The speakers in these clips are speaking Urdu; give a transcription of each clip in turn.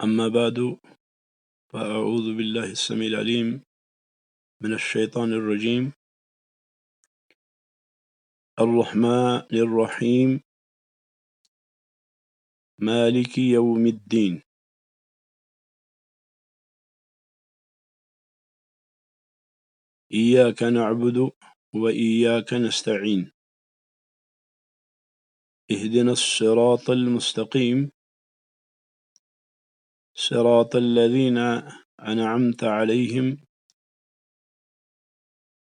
أما بعد فأعوذ بالله السميع العليم من الشيطان الرجيم الرحمن الرحيم مالك يوم الدين إياك نعبد وإياك نستعين اهدنا الصراط المستقيم صراط الذين أنعمت عليهم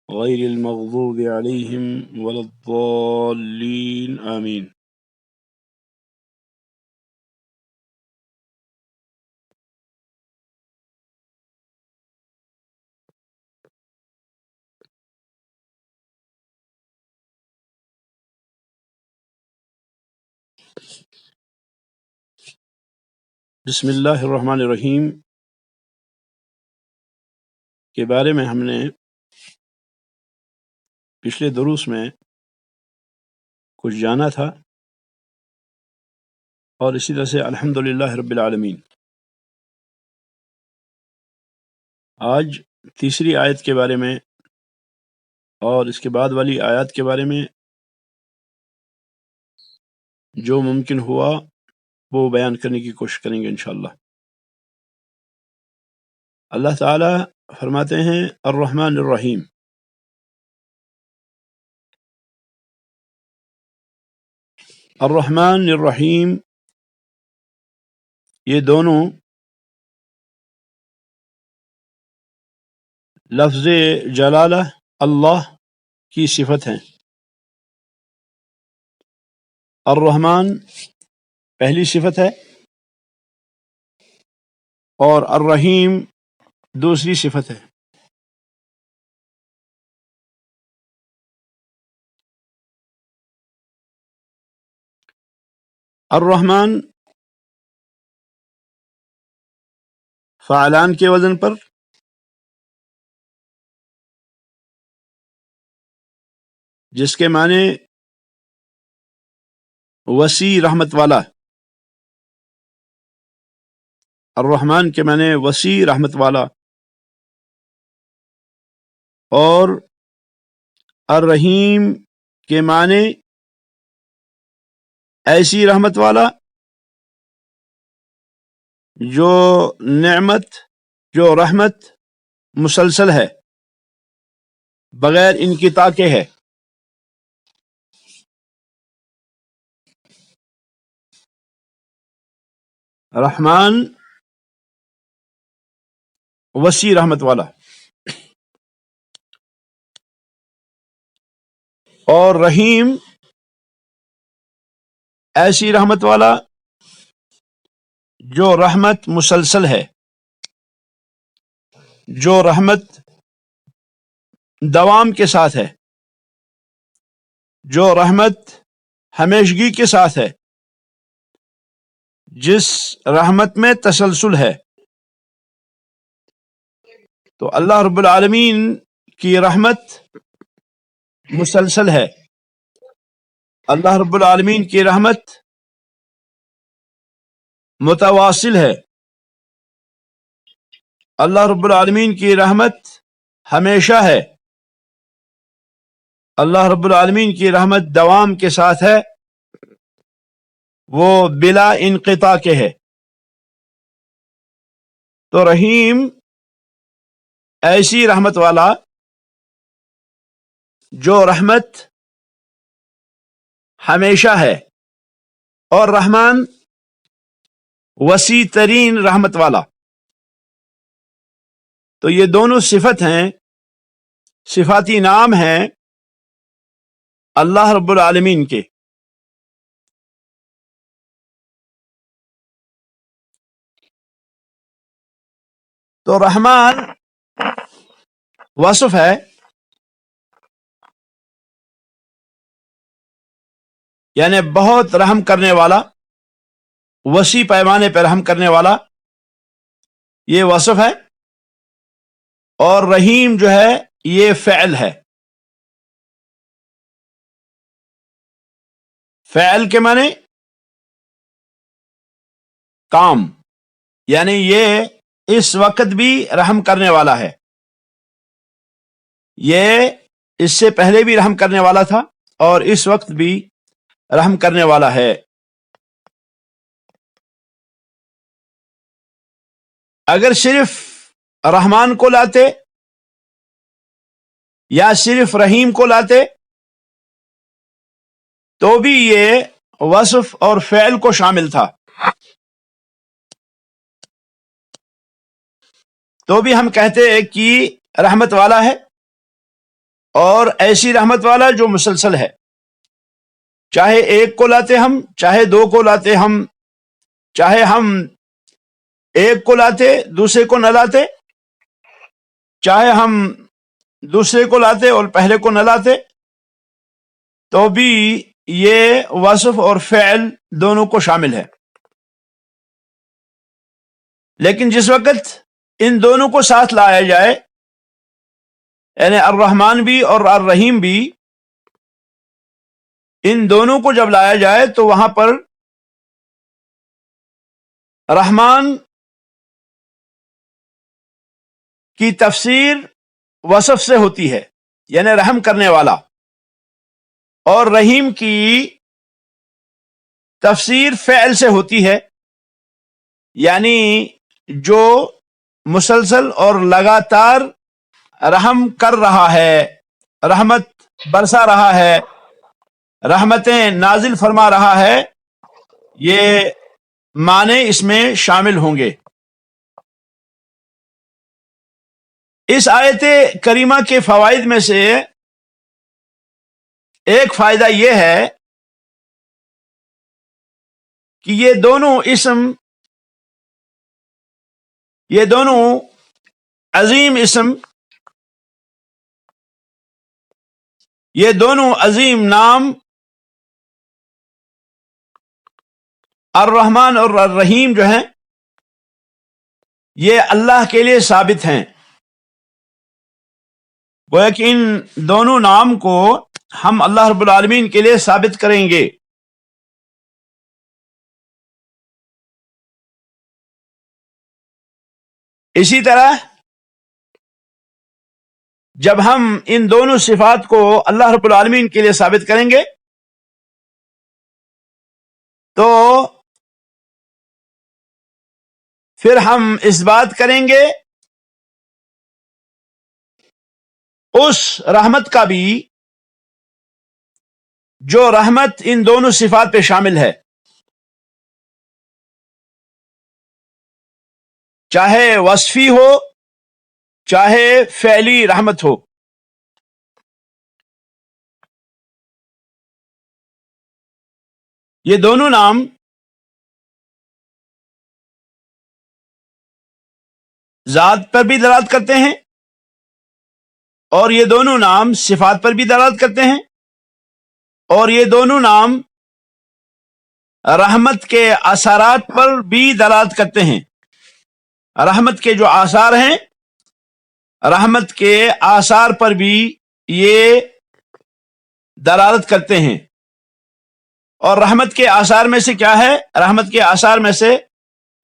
غير المغضوب عليهم ولا الضالين آمين. بسم اللہ الرحمن الرحیم کے بارے میں ہم نے پچھلے دروس میں کچھ جانا تھا، اور اسی طرح سے الحمدللہ رب العالمین. آج تیسری آیت کے بارے میں اور اس کے بعد والی آیات کے بارے میں جو ممکن ہوا وہ بیان کرنے کی کوشش کریں گے انشاءاللہ. اللہ تعالی فرماتے ہیں الرحمن الرحیم. الرحمن الرحیم یہ دونوں لفظ جلالہ اللہ کی صفت ہیں. الرحمن پہلی صفت ہے اور الرحیم دوسری صفت ہے. الرحمن فعلان کے وزن پر جس کے معنی وسیع رحمت والا. الرحمن کے معنی وسیع رحمت والا، اور الرحیم کے معنی ایسی رحمت والا جو نعمت، جو رحمت مسلسل ہے، بغیر انقطاع کے ہے. رحمان وسیع رحمت والا، اور رحیم ایسی رحمت والا جو رحمت مسلسل ہے، جو رحمت دوام کے ساتھ ہے، جو رحمت ہمیشگی کے ساتھ ہے، جس رحمت میں تسلسل ہے. تو اللہ رب العالمین کی رحمت مسلسل ہے. اللہ رب العالمین کی رحمت متواصل ہے. اللہ رب العالمین کی رحمت ہمیشہ ہے. اللہ رب العالمین کی رحمت دوام کے ساتھ ہے، وہ بلا انقطاع کے ہے. تو رحیم ایسی رحمت والا جو رحمت ہمیشہ ہے، اور رحمان وسیع ترین رحمت والا. تو یہ دونوں صفت ہیں، صفاتی نام ہیں اللہ رب العالمین کے. تو رحمان وصف ہے، یعنی بہت رحم کرنے والا، وسیع پیمانے پر رحم کرنے والا، یہ وصف ہے. اور رحیم جو ہے یہ فعل ہے. فعل کے معنی کام، یعنی یہ اس وقت بھی رحم کرنے والا ہے، یہ اس سے پہلے بھی رحم کرنے والا تھا اور اس وقت بھی رحم کرنے والا ہے۔ اگر صرف رحمان کو لاتے یا صرف رحیم کو لاتے تو بھی یہ وصف اور فعل کو شامل تھا، تو بھی ہم کہتے ہیں کہ رحمت والا ہے، اور ایسی رحمت والا جو مسلسل ہے، چاہے ایک کو لاتے ہم، چاہے دو کو لاتے ہم، چاہے ہم ایک کو لاتے دوسرے کو نہ لاتے، چاہے ہم دوسرے کو لاتے اور پہلے کو نہ لاتے، تو بھی یہ وصف اور فعل دونوں کو شامل ہے۔ لیکن جس وقت ان دونوں کو ساتھ لایا جائے، یعنی الرحمن بھی اور الرحیم بھی، ان دونوں کو جب لایا جائے تو وہاں پر رحمان کی تفسیر وصف سے ہوتی ہے، یعنی رحم کرنے والا، اور رحیم کی تفسیر فعل سے ہوتی ہے، یعنی جو مسلسل اور لگاتار رحم کر رہا ہے، رحمت برسا رہا ہے، رحمتیں نازل فرما رہا ہے، یہ معنی اس میں شامل ہوں گے۔ اس آیت کریمہ کے فوائد میں سے ایک فائدہ یہ ہے کہ یہ دونوں عظیم اسم، یہ دونوں عظیم نام الرحمن اور الرحیم جو ہیں، یہ اللہ کے لیے ثابت ہیں۔ گویا کہ ان دونوں نام کو ہم اللہ رب العالمین کے لیے ثابت کریں گے۔ اسی طرح جب ہم ان دونوں صفات کو اللہ رب العالمین کے لیے ثابت کریں گے تو پھر ہم اس بات کریں گے اس رحمت کا بھی جو رحمت ان دونوں صفات پہ شامل ہے، چاہے وصفی ہو چاہے فعلی رحمت ہو۔ یہ دونوں نام ذات پر بھی دلالت کرتے ہیں اور یہ دونوں نام صفات پر بھی دلالت کرتے ہیں، اور یہ دونوں نام رحمت کے اثرات پر بھی دلالت کرتے ہیں۔ رحمت کے جو آثار ہیں، رحمت کے آثار پر بھی یہ دلالت کرتے ہیں۔ اور رحمت کے آثار میں سے کیا ہے؟ رحمت کے آثار میں سے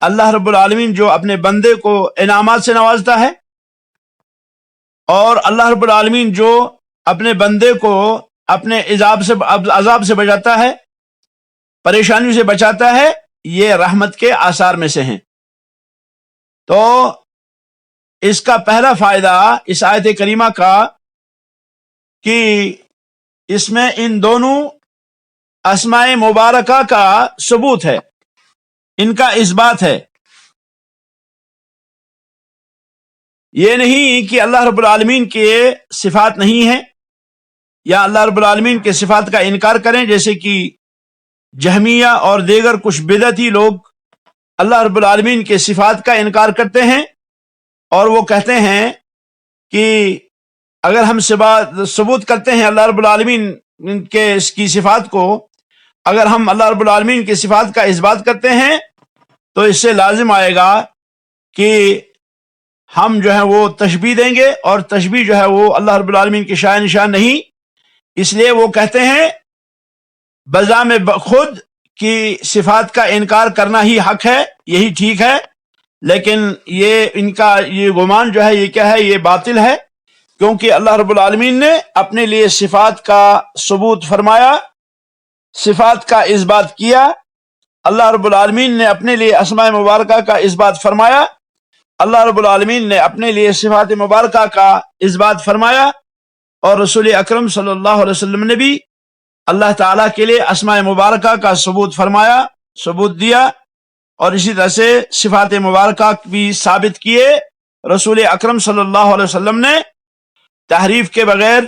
اللہ رب العالمین جو اپنے بندے کو انعامات سے نوازتا ہے، اور اللہ رب العالمین جو اپنے بندے کو اپنے عذاب سے بچاتا ہے، پریشانیوں سے بچاتا ہے، یہ رحمت کے آثار میں سے ہیں۔ تو اس کا پہلا فائدہ اس آیت کریمہ کا کہ اس میں ان دونوں اسماء مبارکہ کا ثبوت ہے، ان کا اثبات ہے۔ یہ نہیں کہ اللہ رب العالمین کے صفات نہیں ہیں یا اللہ رب العالمین کے صفات کا انکار کریں، جیسے کہ جہمیہ اور دیگر کچھ بدعتی لوگ اللہ رب العالمین کے صفات کا انکار کرتے ہیں، اور وہ کہتے ہیں کہ اگر ہم ثبوت کرتے ہیں اللہ رب العالمین کی صفات کو، اگر ہم اللہ رب العالمین کی صفات کا اثبات کرتے ہیں تو اس سے لازم آئے گا کہ ہم جو ہے وہ تشبیہ دیں گے، اور تشبیہ جو ہے وہ اللہ رب العالمین کی شان نشان نہیں۔ اس لیے وہ کہتے ہیں بذام خود کی صفات کا انکار کرنا ہی حق ہے، یہی ٹھیک ہے، لیکن یہ ان کا یہ گمان جو ہے یہ کیا ہے؟ یہ باطل ہے، کیونکہ اللہ رب العالمین نے اپنے لیے صفات کا ثبوت فرمایا، صفات کا اثبات کیا۔ اللہ رب العالمین نے اپنے لیے اسماء مبارکہ کا اثبات فرمایا، اللہ رب العالمین نے اپنے لیے صفات مبارکہ کا اثبات فرمایا، اور رسول اکرم صلی اللہ علیہ وسلم نے بھی اللہ تعالیٰ کے لیے اسماء مبارکہ کا ثبوت فرمایا، ثبوت دیا، اور اسی طرح سے صفات مبارکہ بھی ثابت کیے۔ رسول اکرم صلی اللہ علیہ وسلم نے تحریف کے بغیر،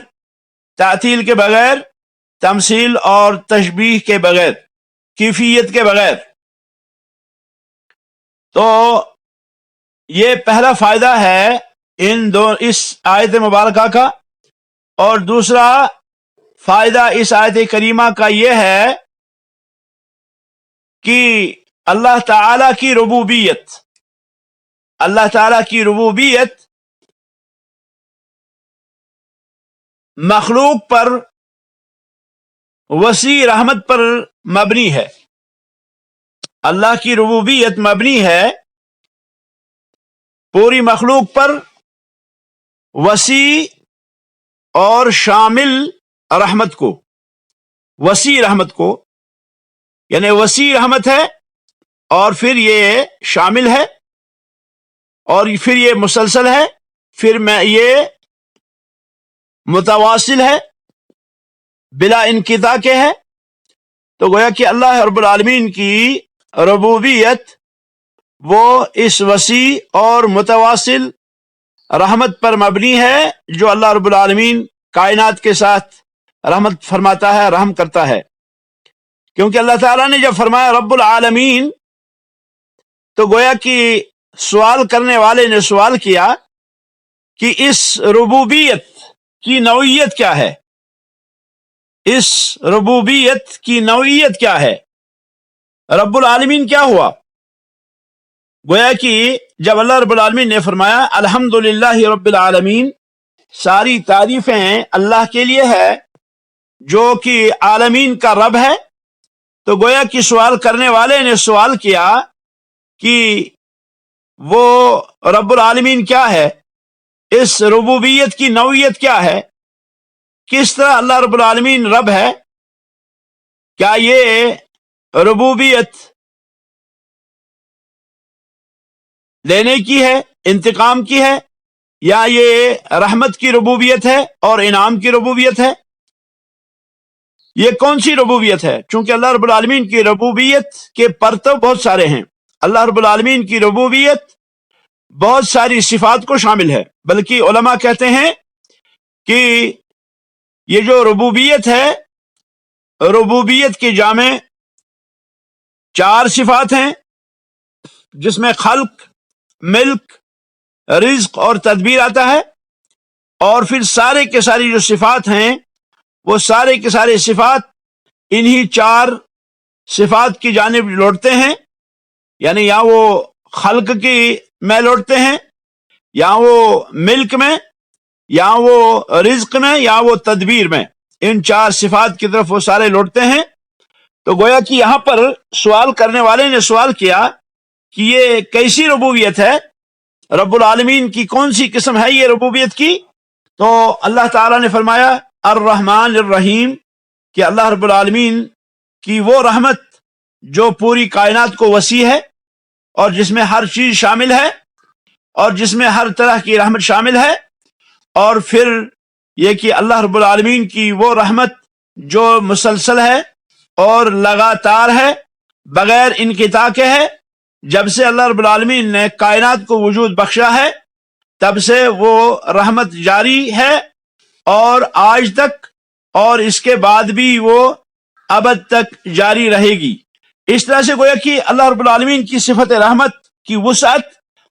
تعطیل کے بغیر، تمثیل اور تشبیہ کے بغیر، کیفیت کے بغیر۔ تو یہ پہلا فائدہ ہے اس آیت مبارکہ کا، اور دوسرا فائدہ اس آیت کریمہ کا یہ ہے کہ اللہ تعالی کی ربوبیت، اللہ تعالی کی ربوبیت مخلوق پر وسیع رحمت پر مبنی ہے۔ اللہ کی ربوبیت مبنی ہے پوری مخلوق پر وسیع اور شامل رحمت کو، وسیع رحمت کو، یعنی وسیع رحمت ہے، اور پھر یہ شامل ہے، اور پھر یہ مسلسل ہے، پھر میں یہ متواصل ہے، بلا انقطاع کے ہے۔ تو گویا کہ اللہ رب العالمین کی ربوبیت وہ اس وسیع اور متواصل رحمت پر مبنی ہے جو اللہ رب العالمین کائنات کے ساتھ رحمت فرماتا ہے، رحم کرتا ہے۔ کیونکہ اللہ تعالیٰ نے جب فرمایا رب العالمین، تو گویا کہ سوال کرنے والے نے سوال کیا کہ اس ربوبیت کی نوعیت کیا ہے، اس ربوبیت کی نوعیت کیا ہے، رب العالمین کیا ہوا؟ گویا کہ جب اللہ رب العالمین نے فرمایا الحمدللہ رب العالمین، ساری تعریفیں اللہ کے لیے ہے جو کہ عالمین کا رب ہے، تو گویا کہ سوال کرنے والے نے سوال کیا کہ وہ رب العالمین کیا ہے، اس ربوبیت کی نوعیت کیا ہے، کس طرح اللہ رب العالمین رب ہے؟ کیا یہ ربوبیت لینے کی ہے، انتقام کی ہے، یا یہ رحمت کی ربوبیت ہے اور انعام کی ربوبیت ہے؟ یہ کون سی ربوبیت ہے؟ چونکہ اللہ رب العالمین کی ربوبیت کے پرتو بہت سارے ہیں۔ اللہ رب العالمین کی ربوبیت بہت ساری صفات کو شامل ہے، بلکہ علماء کہتے ہیں کہ یہ جو ربوبیت ہے، ربوبیت کی جامع 4 صفات ہیں، جس میں خلق، ملک، رزق اور تدبیر آتا ہے، اور پھر سارے کے ساری جو صفات ہیں وہ سارے کے سارے صفات انہی 4 صفات کی جانب لوٹتے ہیں، یعنی یا وہ خلق کی میں لوٹتے ہیں، یا وہ ملک میں، یا وہ رزق میں، یا وہ تدبیر میں، ان 4 صفات کی طرف وہ سارے لوٹتے ہیں۔ تو گویا کہ یہاں پر سوال کرنے والے نے سوال کیا کہ یہ کیسی ربوبیت ہے، رب العالمین کی کون سی قسم ہے یہ ربوبیت کی؟ تو اللہ تعالیٰ نے فرمایا الرحمن الرحیم، کہ اللہ رب العالمین کی وہ رحمت جو پوری کائنات کو وسیع ہے، اور جس میں ہر چیز شامل ہے، اور جس میں ہر طرح کی رحمت شامل ہے، اور پھر یہ کہ اللہ رب العالمین کی وہ رحمت جو مسلسل ہے اور لگاتار ہے، بغیر انقطاع کے ہے۔ جب سے اللہ رب العالمین نے کائنات کو وجود بخشا ہے، تب سے وہ رحمت جاری ہے، اور آج تک، اور اس کے بعد بھی وہ ابد تک جاری رہے گی۔ اس طرح سے گویا کہ اللہ رب العالمین کی صفت رحمت کی وسعت،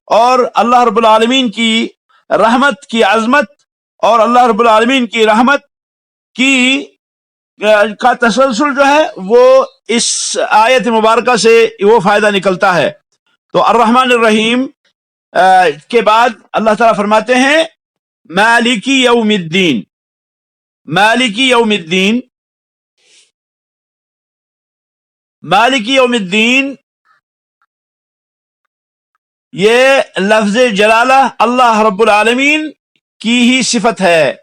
اور اللہ رب العالمین کی رحمت کی عظمت، اور اللہ رب العالمین کی رحمت کی کا تسلسل جو ہے وہ اس آیت مبارکہ سے وہ فائدہ نکلتا ہے۔ تو الرحمن الرحیم کے بعد اللہ تعالیٰ فرماتے ہیں مالکی یوم الدین، مالکی یوم الدین، مالکی یوم الدین یہ لفظ جلالہ اللہ رب العالمین کی ہی صفت ہے،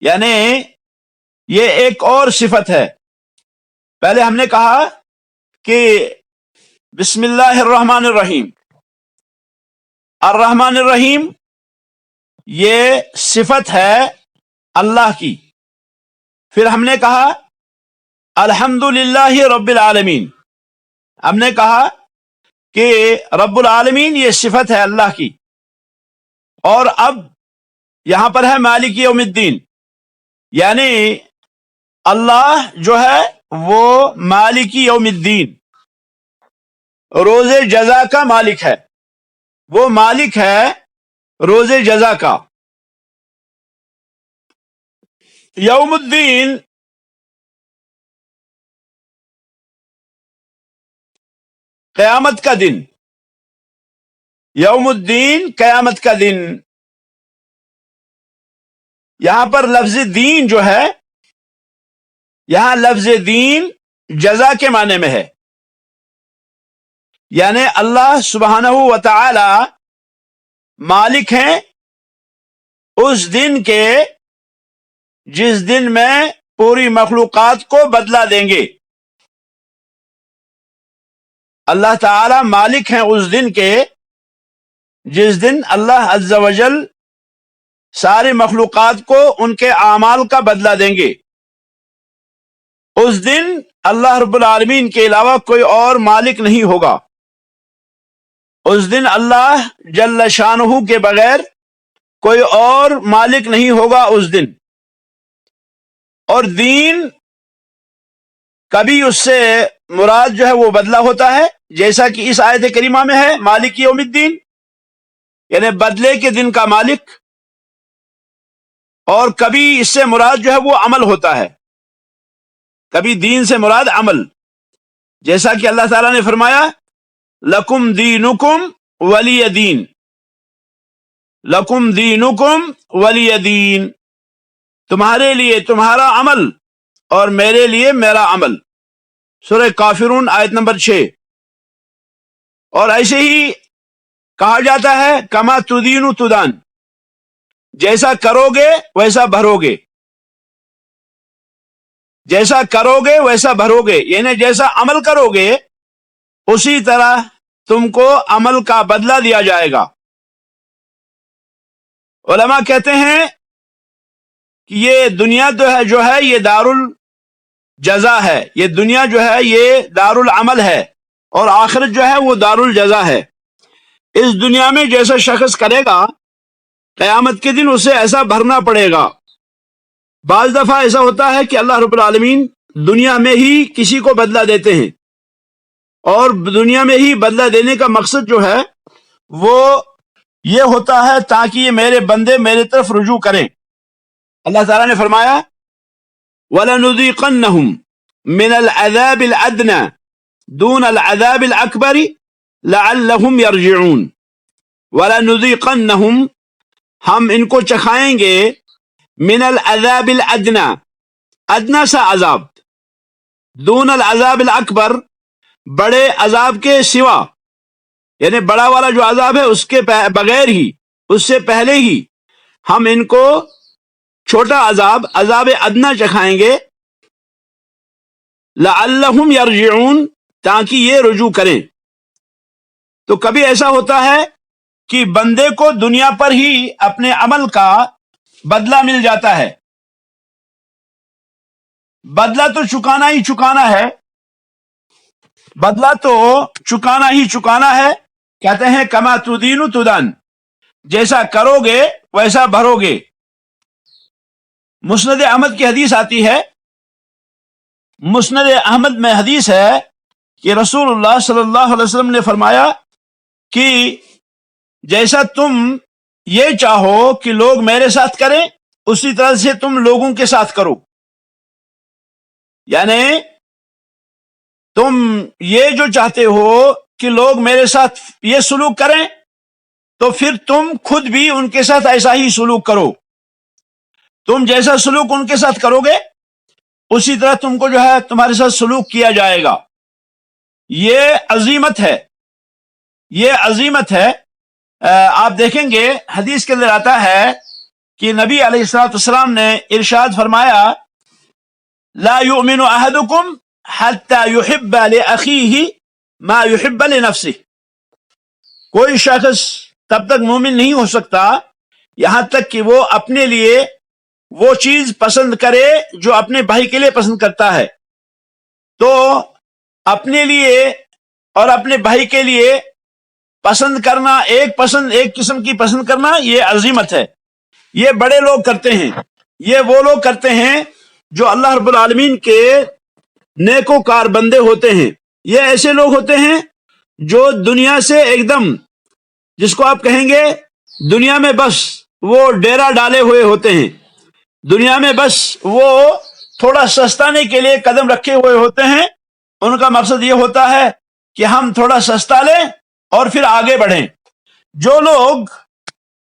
یعنی یہ ایک اور صفت ہے۔ پہلے ہم نے کہا کہ بسم اللہ الرحمن الرحیم، الرحمن الرحیم یہ صفت ہے اللہ کی۔ پھر ہم نے کہا الحمد للہ رب العالمین، ہم نے کہا کہ رب العالمین یہ صفت ہے اللہ کی۔ اور اب یہاں پر ہے مالک یوم الدین، یعنی اللہ جو ہے وہ مالک یوم الدین، روز جزا کا مالک ہے، وہ مالک ہے روز جزا کا۔ یوم الدین قیامت کا دن، یوم الدین قیامت کا دن۔ یہاں پر لفظ دین جو ہے، یہاں لفظ دین جزا کے معنی میں ہے، یعنی اللہ سبحانہ و تعالی مالک ہیں اس دن کے جس دن میں پوری مخلوقات کو بدلہ دیں گے۔ اللہ تعالی مالک ہیں اس دن کے جس دن اللہ عز و جل ساری مخلوقات کو ان کے اعمال کا بدلہ دیں گے۔ اس دن اللہ رب العالمین کے علاوہ کوئی اور مالک نہیں ہوگا۔ اس دن اللہ جل شانہ کے بغیر کوئی اور مالک نہیں ہوگا اس دن۔ اور دین کبھی اس سے مراد جو ہے وہ بدلہ ہوتا ہے، جیسا کہ اس آیت کریمہ میں ہے مالک یوم الدین، یعنی بدلے کے دن کا مالک۔ اور کبھی اس سے مراد جو ہے وہ عمل ہوتا ہے، کبھی دین سے مراد عمل، جیسا کہ اللہ تعالیٰ نے فرمایا لکم دینکم ولی دین، لکم دینکم ولی دین، تمہارے لیے تمہارا عمل اور میرے لیے میرا عمل، سورہ کافرون آیت نمبر 6۔ اور ایسے ہی کہا جاتا ہے کما تدین تدان، جیسا کرو گے ویسا بھرو گے، جیسا کرو گے ویسا بھرو گے، یعنی جیسا عمل کرو گے اسی طرح تم کو عمل کا بدلہ دیا جائے گا۔ علماء کہتے ہیں کہ یہ دنیا جو ہے یہ دار الجزا ہے، یہ دنیا جو ہے یہ دار العمل ہے، اور آخرت جو ہے وہ دار الجزا ہے۔ اس دنیا میں جیسا شخص کرے گا قیامت کے دن اسے ایسا بھرنا پڑے گا۔ بعض دفعہ ایسا ہوتا ہے کہ اللہ رب العالمین دنیا میں ہی کسی کو بدلہ دیتے ہیں، اور دنیا میں ہی بدلہ دینے کا مقصد جو ہے وہ یہ ہوتا ہے تاکہ یہ میرے بندے میرے طرف رجوع کریں۔ اللہ تعالیٰ نے فرمایا وَلَنُذِيقَنَّهُمْ مِنَ الْعَذَابِ الْأَدْنَى دُونَ الْعَذَابِ الْأَكْبَرِ لَعَلَّهُمْ يَرْجِعُونَ۔ وَلَنُذِيقَنَّهُمْ، ہم ان کو چکھائیں گے، من العذاب الادنا، ادنا سا عذاب، دون العذاب الاکبر، بڑے عذاب کے سوا، یعنی بڑا والا جو عذاب ہے اس کے بغیر ہی، اس سے پہلے ہی ہم ان کو چھوٹا عذاب، عذاب ادنا چکھائیں گے، لعلہم یرجعون، تاکہ یہ رجوع کریں۔ تو کبھی ایسا ہوتا ہے کہ بندے کو دنیا پر ہی اپنے عمل کا بدلہ مل جاتا ہے، بدلہ تو چکانا ہی چکانا ہے، بدلہ تو چکانا ہی چکانا ہے۔ کہتے ہیں کما تدین تدان، جیسا کرو گے ویسا بھرو گے۔ مسند احمد کی حدیث آتی ہے، مسند احمد میں حدیث ہے کہ رسول اللہ صلی اللہ علیہ وسلم نے فرمایا کہ جیسا تم یہ چاہو کہ لوگ میرے ساتھ کریں اسی طرح سے تم لوگوں کے ساتھ کرو، یعنی تم یہ جو چاہتے ہو کہ لوگ میرے ساتھ یہ سلوک کریں تو پھر تم خود بھی ان کے ساتھ ایسا ہی سلوک کرو۔ تم جیسا سلوک ان کے ساتھ کرو گے اسی طرح تم کو جو ہے تمہارے ساتھ سلوک کیا جائے گا۔ یہ عظیمت ہے، یہ عظیمت ہے۔ آپ دیکھیں گے حدیث کے اندر آتا ہے کہ نبی علیہ الصلوۃ والسلام نے ارشاد فرمایا لا یؤمن احدکم حتی یحب لاخیہ ما یحب لنفسہ، کوئی شخص تب تک مومن نہیں ہو سکتا یہاں تک کہ وہ اپنے لیے وہ چیز پسند کرے جو اپنے بھائی کے لیے پسند کرتا ہے۔ تو اپنے لیے اور اپنے بھائی کے لیے پسند کرنا، ایک قسم کی پسند کرنا، یہ عظیمت ہے۔ یہ بڑے لوگ کرتے ہیں، یہ وہ لوگ کرتے ہیں جو اللہ رب العالمین کے نیکوکار بندے ہوتے ہیں۔ یہ ایسے لوگ ہوتے ہیں جو دنیا سے ایک دم، جس کو آپ کہیں گے دنیا میں بس وہ ڈیرا ڈالے ہوئے ہوتے ہیں، دنیا میں بس وہ تھوڑا سستانے کے لیے قدم رکھے ہوئے ہوتے ہیں۔ ان کا مقصد یہ ہوتا ہے کہ ہم تھوڑا سستا لیں اور پھر آگے بڑھیں۔ جو لوگ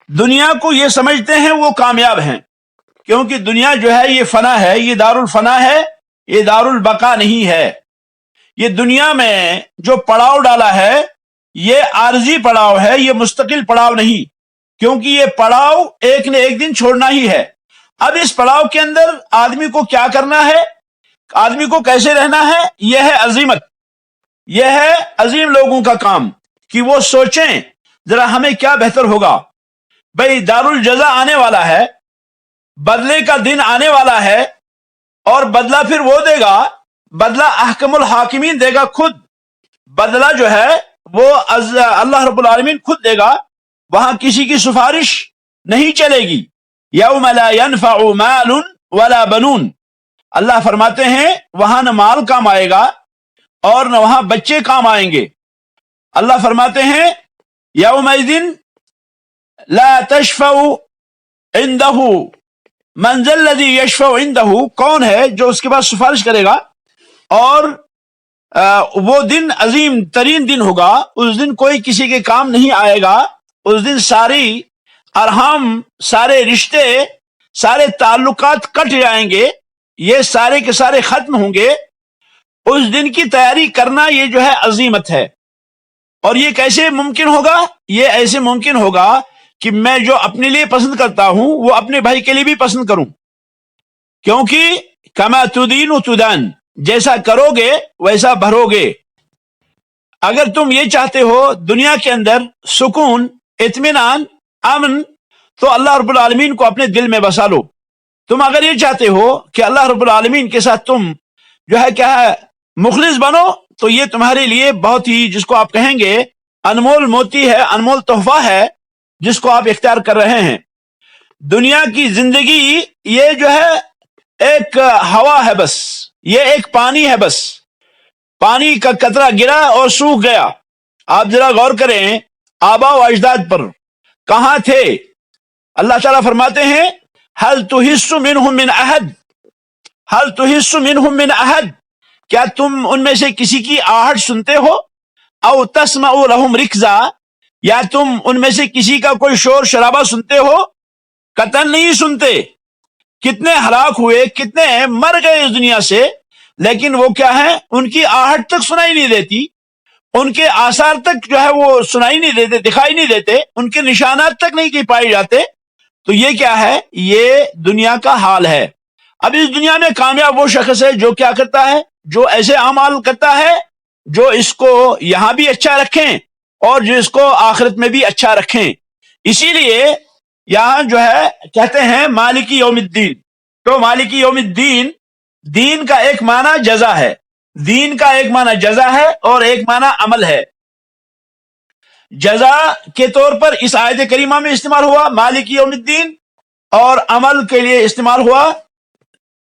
دنیا کو یہ سمجھتے ہیں وہ کامیاب ہیں، کیونکہ دنیا جو ہے یہ فنا ہے، یہ دار الفنا ہے، یہ دار البقا نہیں ہے۔ یہ دنیا میں جو پڑاؤ ڈالا ہے یہ عارضی پڑاؤ ہے، یہ مستقل پڑاؤ نہیں، کیونکہ یہ پڑاؤ ایک نہ ایک دن چھوڑنا ہی ہے۔ اب اس پڑاؤ کے اندر آدمی کو کیا کرنا ہے، آدمی کو کیسے رہنا ہے، یہ ہے عظیمت، یہ ہے عظیم لوگوں کا کام کہ وہ سوچیں ذرا ہمیں کیا بہتر ہوگا۔ بھئی دار الجزا آنے والا ہے، بدلے کا دن آنے والا ہے، اور بدلہ پھر وہ دے گا، بدلہ احکم الحاکمین دے گا، خود بدلہ جو ہے وہ اللہ رب العالمین خود دے گا، وہاں کسی کی سفارش نہیں چلے گی۔ یوم لا ينفع مال ولا بنون، اللہ فرماتے ہیں وہاں نہ مال کام آئے گا اور نہ وہاں بچے کام آئیں گے۔ اللہ فرماتے ہیں یومئذ لا تشفع عنده من ذا الذی یشفع عنده، کون ہے جو اس کے پاس سفارش کرے گا؟ اور وہ دن عظیم ترین دن ہوگا، اس دن کوئی کسی کے کام نہیں آئے گا، اس دن ساری ارحام، سارے رشتے، سارے تعلقات کٹ جائیں گے، یہ سارے کے سارے ختم ہوں گے۔ اس دن کی تیاری کرنا یہ جو ہے عظیمت ہے۔ اور یہ کیسے ممکن ہوگا؟ یہ ایسے ممکن ہوگا کہ میں جو اپنے لیے پسند کرتا ہوں وہ اپنے بھائی کے لیے بھی پسند کروں، کیونکہ کما تدین تدان، جیسا کرو گے ویسا بھرو گے۔ اگر تم یہ چاہتے ہو دنیا کے اندر سکون، اطمینان، امن، تو اللہ رب العالمین کو اپنے دل میں بسا لو۔ تم اگر یہ چاہتے ہو کہ اللہ رب العالمین کے ساتھ تم جو ہے کیا ہے مخلص بنو، تو یہ تمہارے لیے بہت ہی، جس کو آپ کہیں گے انمول موتی ہے، انمول تحفہ ہے، جس کو آپ اختیار کر رہے ہیں۔ دنیا کی زندگی یہ جو ہے ایک ہوا ہے، بس یہ ایک پانی ہے، بس پانی کا قطرہ گرا اور سوکھ گیا۔ آپ ذرا غور کریں آبا و اجداد پر، کہاں تھے؟ اللہ تعالیٰ فرماتے ہیں هل تحس منهم من احد، هل تحس منهم من احد، کیا تم ان میں سے کسی کی آہٹ سنتے ہو؟ او تسمع لهم رکزا، یا تم ان میں سے کسی کا کوئی شور شرابہ سنتے ہو؟ قطعاً نہیں سنتے۔ کتنے ہلاک ہوئے، کتنے مر گئے اس دنیا سے، لیکن وہ کیا ہے، ان کی آہٹ تک سنائی نہیں دیتی، ان کے آثار تک جو ہے وہ سنائی نہیں دیتے، دکھائی نہیں دیتے، ان کے نشانات تک نہیں پائے جاتے۔ تو یہ کیا ہے؟ یہ دنیا کا حال ہے۔ اب اس دنیا میں کامیاب وہ شخص ہے جو کیا کرتا ہے، جو ایسے اعمال کرتا ہے جو اس کو یہاں بھی اچھا رکھیں اور جو اس کو آخرت میں بھی اچھا رکھیں۔ اسی لیے یہاں جو ہے کہتے ہیں مالکی یوم الدین، تو مالکی یوم الدین، دین کا ایک معنی جزا ہے، دین کا ایک معنی جزا ہے اور ایک معنی عمل ہے۔ جزا کے طور پر اس آیت کریمہ میں استعمال ہوا مالک یوم الدین، اور عمل کے لیے استعمال ہوا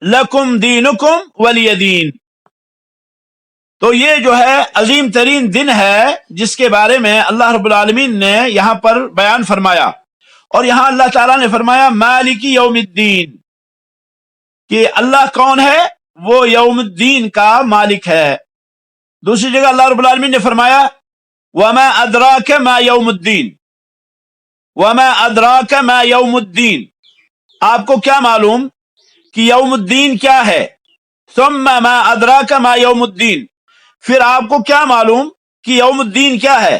لکم دینکم ولی دین۔ تو یہ جو ہے عظیم ترین دن ہے جس کے بارے میں اللہ رب العالمین نے یہاں پر بیان فرمایا، اور یہاں اللہ تعالیٰ نے فرمایا مالک یوم الدین، کہ اللہ کون ہے؟ وہ یوم الدین کا مالک ہے۔ دوسری جگہ اللہ رب العالمین نے فرمایا وما ادراک ما یوم الدین، وما ادراک ما یوم الدین، آپ کو کیا معلوم کہ یوم الدین کیا ہے؟ ثم ما ادراک ما یوم الدین، پھر آپ کو کیا معلوم کہ یوم الدین کیا ہے؟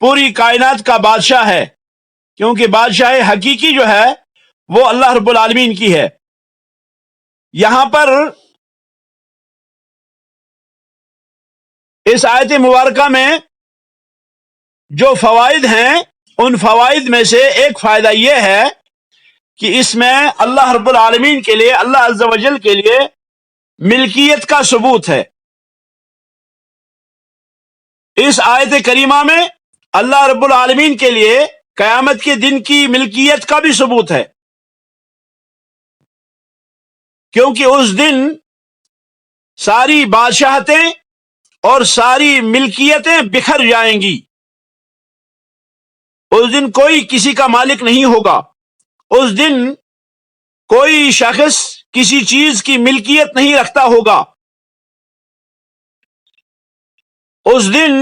پوری کائنات کا بادشاہ ہے، کیونکہ بادشاہ حقیقی جو ہے وہ اللہ رب العالمین کی ہے۔ یہاں پر اس آیت مبارکہ میں جو فوائد ہیں، ان فوائد میں سے ایک فائدہ یہ ہے کہ اس میں اللہ رب العالمین کے لیے، اللہ عز و جل کے لیے ملکیت کا ثبوت ہے۔ اس آیت کریمہ میں اللہ رب العالمین کے لیے قیامت کے دن کی ملکیت کا بھی ثبوت ہے، کیونکہ اس دن ساری بادشاہتیں اور ساری ملکیتیں بکھر جائیں گی۔ اس دن کوئی کسی کا مالک نہیں ہوگا، اس دن کوئی شخص کسی چیز کی ملکیت نہیں رکھتا ہوگا۔ اس دن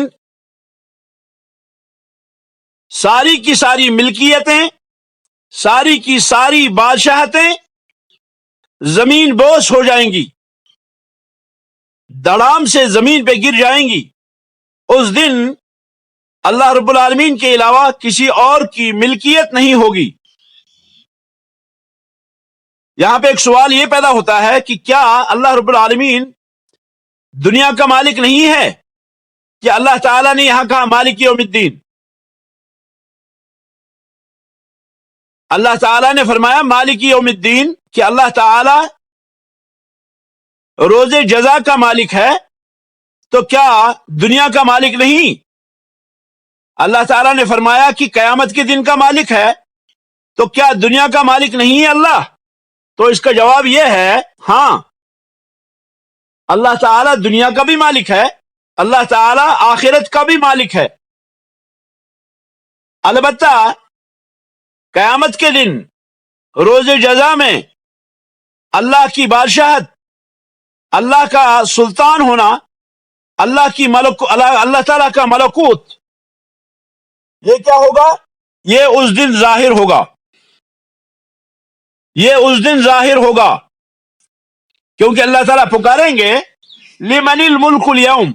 ساری کی ساری ملکیتیں، ساری کی ساری بادشاہتیں زمین بوس ہو جائیں گی، دڑام سے زمین پہ گر جائیں گی۔ اس دن اللہ رب العالمین کے علاوہ کسی اور کی ملکیت نہیں ہوگی۔ یہاں پہ ایک سوال یہ پیدا ہوتا ہے کہ کیا اللہ رب العالمین دنیا کا مالک نہیں ہے؟ کہ اللہ تعالیٰ نے یہاں کہا مالک یوم الدین، اللہ تعالیٰ نے فرمایا مالک یوم الدین، کہ اللہ تعالیٰ روز جزا کا مالک ہے، تو کیا دنیا کا مالک نہیں؟ اللہ تعالیٰ نے فرمایا کہ قیامت کے دن کا مالک ہے، تو کیا دنیا کا مالک نہیں ہے اللہ؟ تو اس کا جواب یہ ہے ہاں، اللہ تعالیٰ دنیا کا بھی مالک ہے، اللہ تعالیٰ آخرت کا بھی مالک ہے۔ البتہ قیامت کے دن روز جزا میں اللہ کی بادشاہت، اللہ کا سلطان ہونا، اللہ تعالیٰ کا ملکوت، یہ کیا ہوگا؟ یہ اس دن ظاہر ہوگا، یہ اس دن ظاہر ہوگا، کیونکہ اللہ تعالیٰ پکاریں گے لمن الملک اليوم،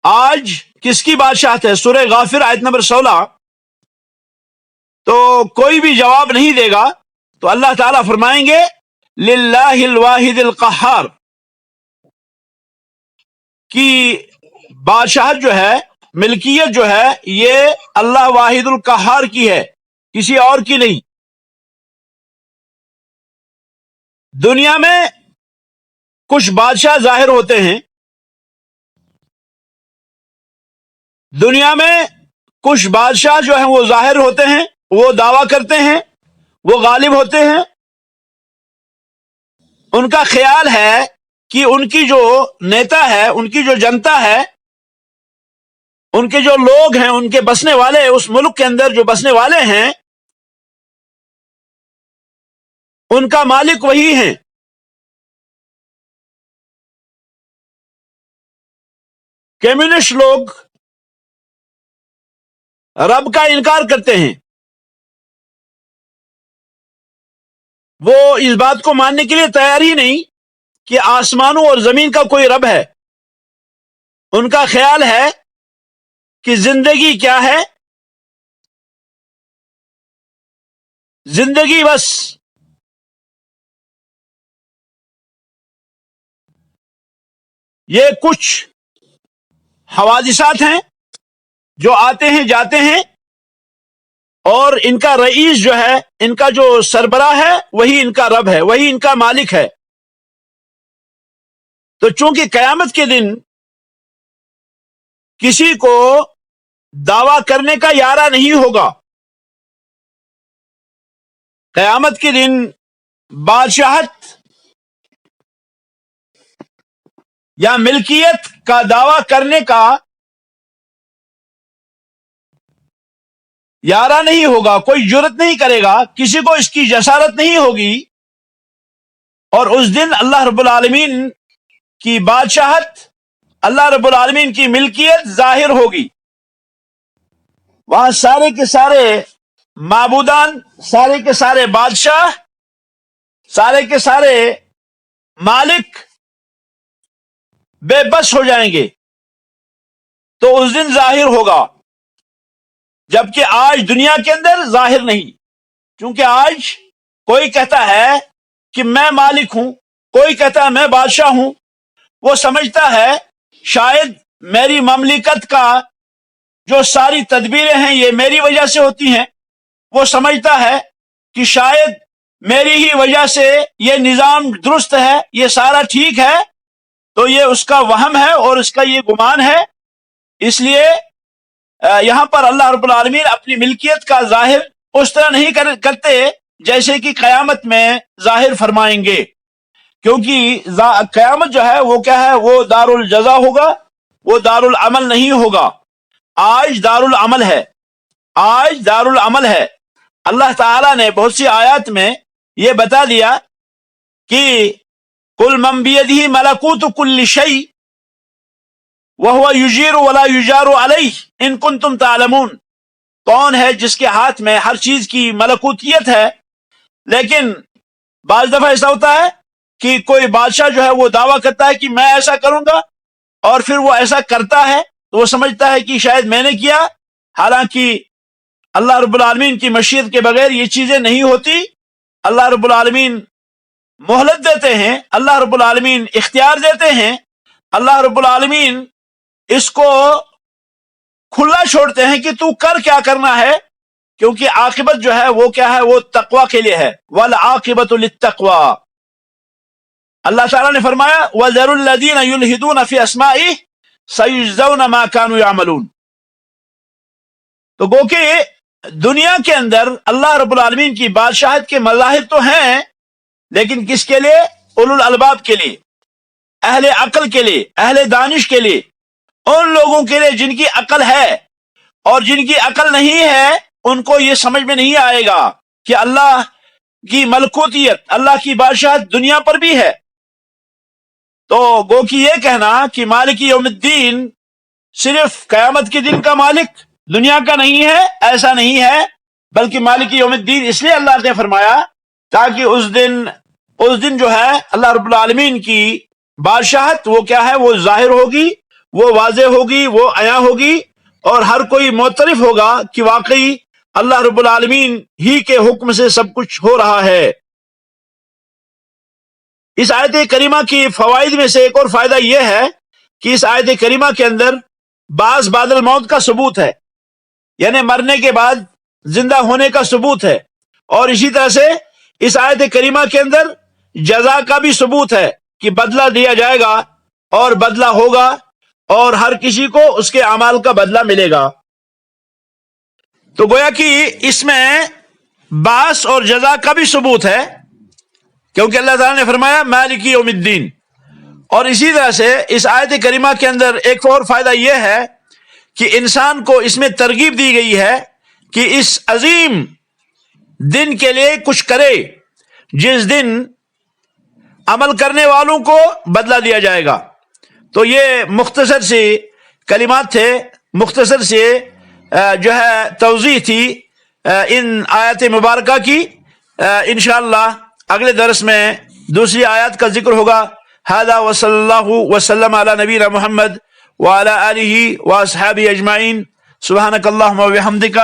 آج کس کی بادشاہت ہے؟ سورہ غافر آیت نمبر 16۔ تو کوئی بھی جواب نہیں دے گا، تو اللہ تعالیٰ فرمائیں گے للہ الواحد القہار، کی بادشاہت جو ہے، ملکیت جو ہے، یہ اللہ واحد القہار کی ہے، کسی اور کی نہیں۔ دنیا میں کچھ بادشاہ ظاہر ہوتے ہیں، دنیا میں کچھ بادشاہ جو ہیں وہ ظاہر ہوتے ہیں، وہ دعویٰ کرتے ہیں، وہ غالب ہوتے ہیں، ان کا خیال ہے کہ ان کی جو نیتا ہے، ان کی جو جنتا ہے، ان کے جو لوگ ہیں، ان کے بسنے والے، اس ملک کے اندر جو بسنے والے ہیں، ان کا مالک وہی ہیں۔ کمیونسٹ لوگ رب کا انکار کرتے ہیں، وہ اس بات کو ماننے کے لیے تیار ہی نہیں کہ آسمانوں اور زمین کا کوئی رب ہے۔ ان کا خیال ہے کہ زندگی کیا ہے؟ زندگی بس یہ کچھ حوادثات ہیں جو آتے ہیں جاتے ہیں، اور ان کا رئیس جو ہے، ان کا جو سربراہ ہے، وہی ان کا رب ہے، وہی ان کا مالک ہے۔ تو چونکہ قیامت کے دن کسی کو دعویٰ کرنے کا یارہ نہیں ہوگا، قیامت کے دن بادشاہت یا ملکیت کا دعویٰ کرنے کا یارہ نہیں ہوگا، کوئی جرت نہیں کرے گا، کسی کو اس کی جسارت نہیں ہوگی، اور اس دن اللہ رب العالمین کی بادشاہت، اللہ رب العالمین کی ملکیت ظاہر ہوگی۔ وہاں سارے کے سارے معبودان، سارے کے سارے بادشاہ، سارے کے سارے مالک بے بس ہو جائیں گے، تو اس دن ظاہر ہوگا جبکہ آج دنیا کے اندر ظاہر نہیں. چونکہ آج کوئی کہتا ہے کہ میں مالک ہوں، کوئی کہتا ہے میں بادشاہ ہوں، وہ سمجھتا ہے شاید میری مملکت کا جو ساری تدبیریں ہیں یہ میری وجہ سے ہوتی ہیں، وہ سمجھتا ہے کہ شاید میری ہی وجہ سے یہ نظام درست ہے، یہ سارا ٹھیک ہے. تو یہ اس کا وہم ہے اور اس کا یہ گمان ہے. اس لیے یہاں پر اللہ رب العالمین اپنی ملکیت کا ظاہر اس طرح نہیں کرتے جیسے کہ قیامت میں ظاہر فرمائیں گے، کیونکہ قیامت جو ہے وہ کیا ہے، وہ دار الجزا ہوگا، وہ دار العمل نہیں ہوگا. آج دار العمل ہے، آج دار العمل ہے. اللہ تعالیٰ نے بہت سی آیات میں یہ بتا دیا کہ قل من بیدہ ملکوت کل شیء وہو یجیر ولا یجار علیہ ان کنتم تعلمون. کون ہے جس کے ہاتھ میں ہر چیز کی ملکوتیت ہے؟ لیکن بعض دفعہ ایسا ہوتا ہے کہ کوئی بادشاہ جو ہے وہ دعویٰ کرتا ہے کہ میں ایسا کروں گا، اور پھر وہ ایسا کرتا ہے تو وہ سمجھتا ہے کہ شاید میں نے کیا، حالانکہ اللہ رب العالمین کی مشیت کے بغیر یہ چیزیں نہیں ہوتی. اللہ رب العالمین مہلت دیتے ہیں، اللہ رب العالمین اختیار دیتے ہیں، اللہ رب العالمین اس کو کھلا چھوڑتے ہیں کہ تو کر کیا کرنا ہے، کیونکہ عاقبت جو ہے وہ کیا ہے، وہ تقوی کے لیے ہے. والعاقبۃ للتقوی. اللہ تعالیٰ نے فرمایا وَذَرُوا الَّذِينَ يُلْحِدُونَ فِي أَسْمَائِهِ سَيُجْزَوْنَ مَا كَانُوا يَعْمَلُونَ. تو گو کہ دنیا کے اندر اللہ رب العالمین کی بادشاہت کے مظاہر تو ہیں، لیکن کس کے لیے؟ اولو الالباب کے لیے، اہل عقل کے لیے، اہل دانش کے لیے، ان لوگوں کے لیے جن کی عقل ہے. اور جن کی عقل نہیں ہے ان کو یہ سمجھ میں نہیں آئے گا کہ اللہ کی ملکوتیت، اللہ کی بادشاہت دنیا پر بھی ہے. تو گو کہ یہ کہنا کہ مالک یوم الدین صرف قیامت کے دن کا مالک، دنیا کا نہیں ہے، ایسا نہیں ہے. بلکہ مالک یوم الدین اس لیے اللہ نے فرمایا تاکہ اس دن جو ہے اللہ رب العالمین کی بادشاہت وہ کیا ہے، وہ ظاہر ہوگی، وہ واضح ہوگی، وہ عیاں ہوگی، اور ہر کوئی معترف ہوگا کہ واقعی اللہ رب العالمین ہی کے حکم سے سب کچھ ہو رہا ہے. اس آیت کریمہ کی فوائد میں سے ایک اور فائدہ یہ ہے کہ اس آیت کریمہ کے اندر بعد الموت کا ثبوت ہے، یعنی مرنے کے بعد زندہ ہونے کا ثبوت ہے. اور اسی طرح سے اس آیت کریمہ کے اندر جزا کا بھی ثبوت ہے کہ بدلہ دیا جائے گا اور بدلہ ہوگا، اور ہر کسی کو اس کے اعمال کا بدلہ ملے گا. تو گویا کہ اس میں بعث اور جزا کا بھی ثبوت ہے، کیونکہ اللہ تعالیٰ نے فرمایا مالک یوم الدین. اور اسی طرح سے اس آیت کریمہ کے اندر ایک اور فائدہ یہ ہے کہ انسان کو اس میں ترغیب دی گئی ہے کہ اس عظیم دن کے لیے کچھ کرے، جس دن عمل کرنے والوں کو بدلہ دیا جائے گا. تو یہ مختصر سے کلمات تھے، مختصر سے جو ہے توضیح تھی ان آیات مبارکہ کی. انشاءاللہ اگلے درس میں دوسری آیات کا ذکر ہوگا. ھذا وصلی اللہ وسلم علی نبینا محمد وعلی آلہ واصحابہ اجمعین. سبحانک اللہم وبحمدک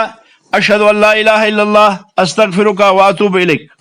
اشہد ان لا الہ الا اللہ استغفرک واتوب الیک.